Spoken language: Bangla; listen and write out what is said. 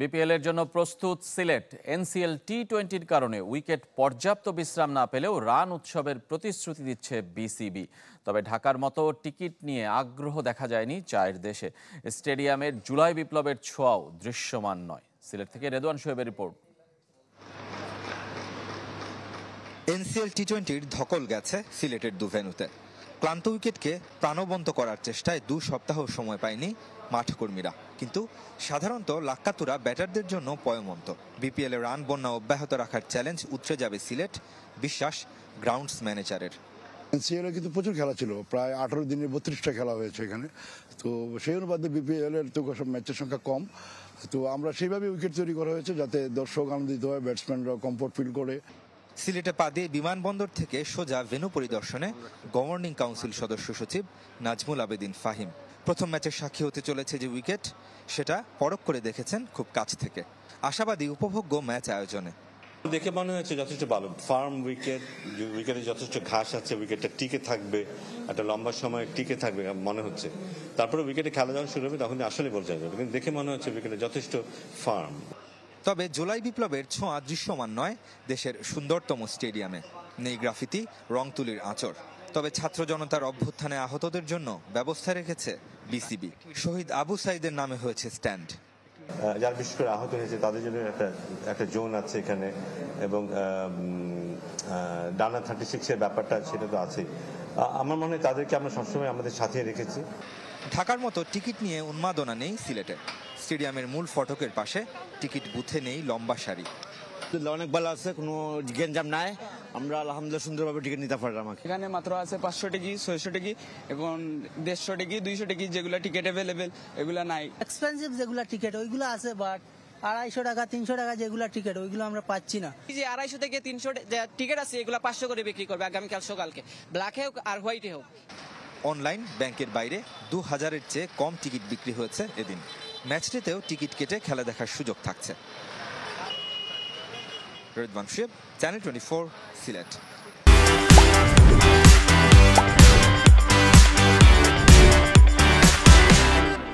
বিপিএল এর জন্য প্রস্তুত সিলেট। এনসিএল টি-20-র কারণে উইকেট পর্যাপ্ত বিশ্রাম না পেলেও রান উৎসবের প্রতিশ্রুতি দিচ্ছে বিসিবি। তবে ঢাকার মতো টিকিট নিয়ে আগ্রহ দেখা যায়নি চায়ের দেশে। স্টেডিয়ামের জুলাই বিপ্লবের ছোঁয়াও দৃশ্যমান নয়। সিলেট থেকে রেদওয়ান শোয়েবের রিপোর্ট। এনসিএল টি-20-র ধকল গেছে সিলেটের দু ভেন্যুতে। ক্লান্ত উইকেটকে প্রাণবন্ত করার চেষ্টায় 2 সপ্তাহ সময় পায়নি মাঠ কর্মীরা। কিন্তু সাধারণত লাক্কাতুরা ব্যাটারদের জন্য পয়মন্ত। বিপিএল এ রান বন্যা অব্যাহত রাখার চ্যালেঞ্জ উতরে যাবে সিলেট, বিশ্বাস গ্রাউন্ডস ম্যানেজারের। এনসিএল এ কিন্তু প্রচুর খেলা ছিল, প্রায় 18 দিনে 32টা খেলা হয়েছে এখানে। তো সেই অনুপাতে বিপিএল এর তো ম্যাচের সংখ্যা কম। তো আমরা সেইভাবে উইকেট তৈরি করা হয়েছে যাতে দর্শক আনন্দিত হয়, ব্যাটসম্যানরা কমফোর্ট ফিল করে। সিলেটে পা দিয়ে বিমানবন্দর থেকে সোজা ভেন্যু পরিদর্শনে গভর্নিং কাউন্সিল সদস্য সচিব নাজমুল আবেদিন ফাহিম। প্রথম ম্যাচের সাক্ষী হতে চলেছে যে উইকেট, সেটা পরখ করে দেখেছেন খুব কাছ থেকে। আশাবাদী উপভোগ্য ম্যাচ আয়োজনে। দেখে মনে হয়েছে যথেষ্ট ভালো ফার্ম উইকেট, উইকেটে যথেষ্ট ঘাস আছে, উইকেটটা টিকে থাকবে, একটা লম্বা সময় টিকে থাকবে মনে হচ্ছে। তারপরে উইকেটে খেলা যখন শুরু হবে তখন আসলে বোঝা যাবে, কিন্তু দেখে মনে হচ্ছে উইকেটে যথেষ্ট ফার্ম। তবে জুলাই বিপ্লবের ছোঁয়া দৃশ্যমান নয় দেশের সুন্দরতম স্টেডিয়ামে। নেই গ্রাফিতি, রং তুলির আঁচড়। তবে ছাত্র জনতার অভ্যুত্থানে আহতদের জন্য ব্যবস্থা রেখেছে বিসিবি। শহীদ আবু সাইদের নামে হয়েছে স্ট্যান্ড। যারা বিশেষ করে আহত হয়েছে তাদের জন্য একটা জোন আছে এখানে, এবং ডানা 36-এর ব্যাপারটা সেটা তো আছেই। আমার মনে হয় তাদেরকে আমরা সবসময় আমাদের সাথে রেখেছি। ঢাকার মতো টিকিট নিয়ে উন্মাদনা নেই সিলেটে। স্টেডিয়ামের মূল ফটকের পাশে টিকিট বুথে নেই লম্বা সারি। অনেক ভালো আছে, কোনো গেঞ্জাম নাই। আমরা আলহামদুলিল্লাহ সুন্দরভাবে টিকিট নিতে পারলাম। এখানে মাত্র আছে 500 টিকি, 600 টিকি এবং 150 টিকি, 200 টিকি, যেগুলো টিকিট অ্যাভেলেবেল এগুলো নাই। এক্সপেন্সিভ যেগুলো টিকিট ওইগুলো আছে, বাট 250 টাকা 300 টাকা যেগুলো টিকিট ওইগুলো আমরা পাচ্ছি না। যে 250 থেকে 300 টিকিট আছে এগুলো 500 করে বিক্রি করবে আগামীকাল সকালকে, ব্ল্যাকে হোক আর হোয়াইটে হোক। অনলাইন ব্যাংকের বাইরে 2000-এর চেয়ে কম টিকিট বিক্রি হয়েছে এদিন। ম্যাচটিতেও টিকিট কেটে খেলা দেখার সুযোগ থাকছে। রেদওয়ান শোয়েব, চ্যানেল 24, সিলেট।